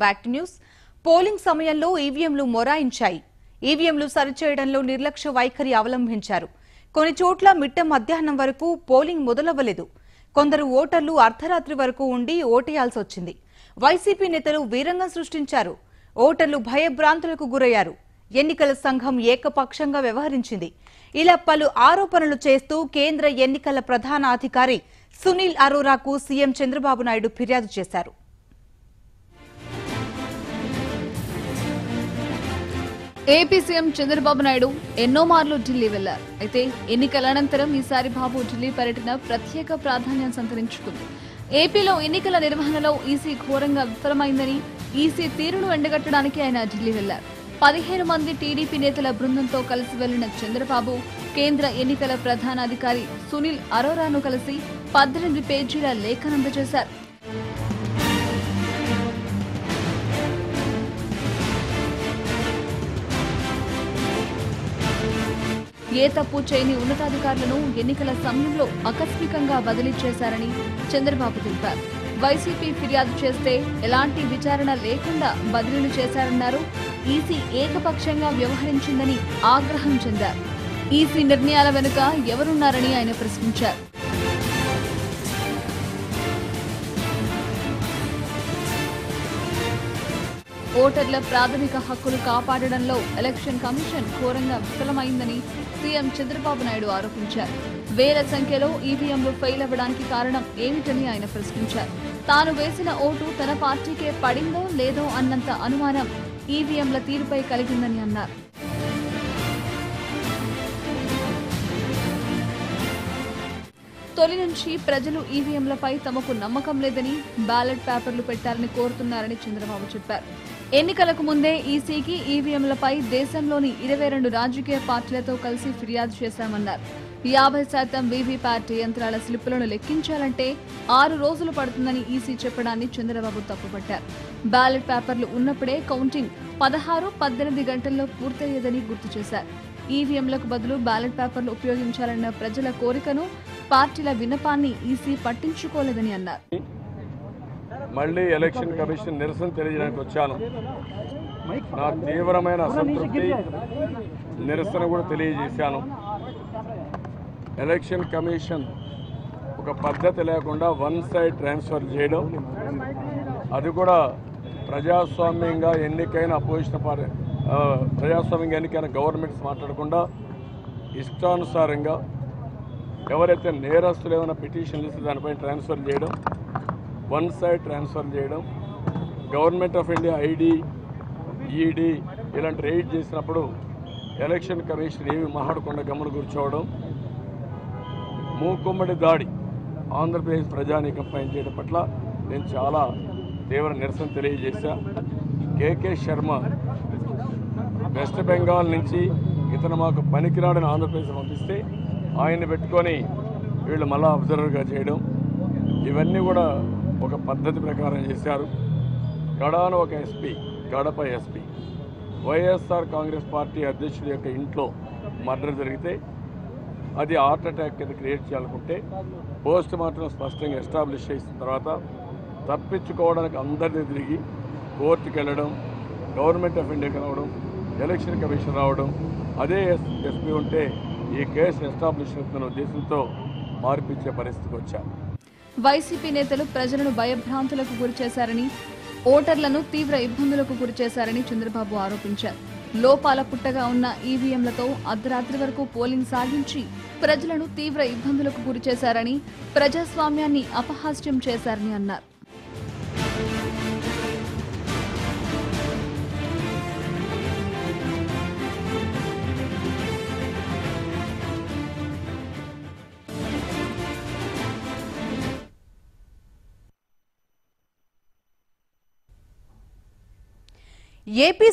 Back to news. Polling సమయంలో ఈవీఎంలు మొరాయించాయి. ఈవీఎంలు సరిచేయడంలో నిర్లక్ష్య వైఖరి అవలంబించారు. కొన్ని చోట్ల మిట్ట మధ్యాహ్నం వరకు పోలింగ్ మొదలవ్వలేదు. కొందరు ఓటర్లు అర్ధరాత్రి వరకు ఉండి ఓటేయాల్సి వచ్చింది. వైసీపీ నేతలు వీరంగం సృష్టించారు. ఓటర్లు భయభ్రాంతులకు గురయ్యారు. ఎన్నికల సంఘం ఏకపక్షంగా వ్యవహరించింది. ఇలా పలు ఆరోపణలు చేస్తూ కేంద్ర ఎన్నికల ప్రధాన అధికారి సునీల్ అరోరాకు సీఎం చంద్రబాబు నాయుడు ఫిర్యాదు చేశారు. ఏపీ సీఎం చంద్రబాబు నాయుడు ఎన్నో మార్లు ఢిల్లీ వెళ్లారు. అయితే ఎన్నికల అనంతరం ఈసారి బాబు ఢిల్లీ పర్యటన ప్రత్యేక ప్రాధాన్యం సంతరించుకుంది. ఏపీలో ఎన్నికల నిర్వహణలో ఈసీ ఘోరంగా విఫలమైందని, ఈసీ తీరును ఎండగట్టడానికి ఆయన ఢిల్లీ వెళ్లారు. 15 మంది టీడీపీ నేతల బృందంతో కలిసి వెళ్లిన చంద్రబాబు కేంద్ర ఎన్నికల ప్రధాన అధికారి సునీల్ అరోరాను కలిసి 18 పేజీల లేఖను అందజేశారు. ఏ తప్పు చేయని ఉన్నతాధికారులను ఎన్నికల సమయంలో ఆకస్మికంగా బదిలీ చేశారని చంద్రబాబు తెలిపారు. వైసీపీ ఫిర్యాదు చేస్తే ఎలాంటి విచారణ లేకుండా బదిలీలు చేశారన్నారు. ఈసీ ఏకపక్షంగా వ్యవహరించిందని ఆగ్రహం చెందారు. ఈసీ నిర్ణయాల వెనుక ఎవరున్నారని ఆయన ప్రశ్నించారు. ఓటర్ల ప్రాథమిక హక్కులు కాపాడడంలో ఎలక్షన్ కమిషన్ ఘోరంగా విఫలమైందని సీఎం చంద్రబాబు నాయుడు ఆరోపించారు. వేల సంఖ్యలో ఈవీఎంలు ఫెయిల్ అవ్వడానికి కారణం ఏమిటని ఆయన ప్రశ్నించారు. తాను వేసిన ఓటు తన పార్టీకే పడిందో లేదో అన్నంత అనుమానం ఈవీఎంల తీరుపై కలిగిందని అన్నారు. తొలి నుంచి ప్రజలు ఈవీఎంలపై తమకు నమ్మకం లేదని, బ్యాలెట్ పేపర్లు పెట్టాలని కోరుతున్నారని చంద్రబాబు చెప్పారు. ఎన్నికలకు ముందే ఈసీకి ఈవీఎంలపై దేశంలోని 22 రాజకీయ పార్టీలతో కలిసి ఫిర్యాదు చేశామన్నారు. 50% వీవీప్యాట్ యంత్రాల స్లిప్పులను లెక్కించాలంటే 6 రోజులు పడుతుందని ఈసీ చెప్పడాన్ని చంద్రబాబు తప్పుపట్టారు. బ్యాలెట్ పేపర్లు ఉన్నప్పుడే కౌంటింగ్ 16-18 గంటల్లో పూర్తయ్యేదని గుర్తు చేశారు. ఈవీఎంలకు బదులు బ్యాలెట్ పేపర్లు ఉపయోగించాలన్న ప్రజల కోరికను, పార్టీల విన్నపాన్ని ఈసీ పట్టించుకోలేదని అన్నారు. మళ్లీ ఎలక్షన్ కమిషన్ నిరసన తెలియజేయడానికి వచ్చాను. నా తీవ్రమైన అసంతృప్తి, నిరసన కూడా తెలియజేశాను. ఎలక్షన్ కమిషన్ ఒక పద్ధతి లేకుండా వన్ సైడ్ ట్రాన్స్ఫర్ చేయడం, అది కూడా ప్రజాస్వామ్యంగా ఎన్నికైన ప్రజాస్వామ్యంగా ఎన్నికైన గవర్నమెంట్స్ మాట్లాడకుండా ఇష్టానుసారంగా ఎవరైతే నేరస్తులు ఏమైనా పిటిషన్లు ఇస్తే దానిపై ట్రాన్స్ఫర్ చేయడం, వన్ సైడ్ ట్రాన్స్ఫర్ చేయడం, government of India ID, ED ఇలాంటి రైడ్ చేసినప్పుడు ఎలక్షన్ కమిషన్ ఏమి మాట్లాడకుండా గమన కూర్చోవడం, మూకుమ్మడి దాడి ఆంధ్రప్రదేశ్ ప్రజానీకం పైన చేయడం పట్ల నేను చాలా తీవ్ర నిరసన తెలియజేశా. కేకే శర్మ వెస్ట్ బెంగాల్ నుంచి ఇతను మాకు పనికిరాడని ఆంధ్రప్రదేశ్ పంపిస్తే ఆయన్ని పెట్టుకొని వీళ్ళు మళ్ళా అబ్జర్వర్గా చేయడం, ఇవన్నీ కూడా ఒక పద్ధతి ప్రకారం చేశారు. గడాన ఒక ఎస్పీ, గడప ఎస్పీ వైఎస్ఆర్ కాంగ్రెస్ పార్టీ అధ్యక్షుడి యొక్క ఇంట్లో మర్డర్ జరిగితే అది హార్ట్ అటాక్ కింద క్రియేట్ చేయాలనుకుంటే పోస్ట్ మార్టం స్పష్టంగా ఎస్టాబ్లిష్ చేసిన తర్వాత తప్పించుకోవడానికి అందరినీ తిరిగి కోర్టుకు వెళ్ళడం, గవర్నమెంట్ ఆఫ్ ఇండియాకి రావడం, ఎలక్షన్ కమిషన్ రావడం, అదే ఎస్పీ ఉంటే ఈ కేసు ఎస్టాబ్లిష్ అవుతున్న ఉద్దేశంతో మార్పించే పరిస్థితికి వచ్చారు. వైసీపీ నేతలు ప్రజలను భయభ్రాంతులకు గురిచేశారని, ఓటర్లను తీవ్ర ఇబ్బందులకు గురిచేశారని చంద్రబాబు ఆరోపించారు. లోపాల పుట్టగా ఉన్న ఈవీఎంలతో అర్ధరాత్రి వరకు పోలింగ్ సాగించి ప్రజలను తీవ్ర ఇబ్బందులకు గురిచేశారని, ప్రజాస్వామ్యాన్ని అపహాస్యం చేశారని అన్నారు. ఏపీ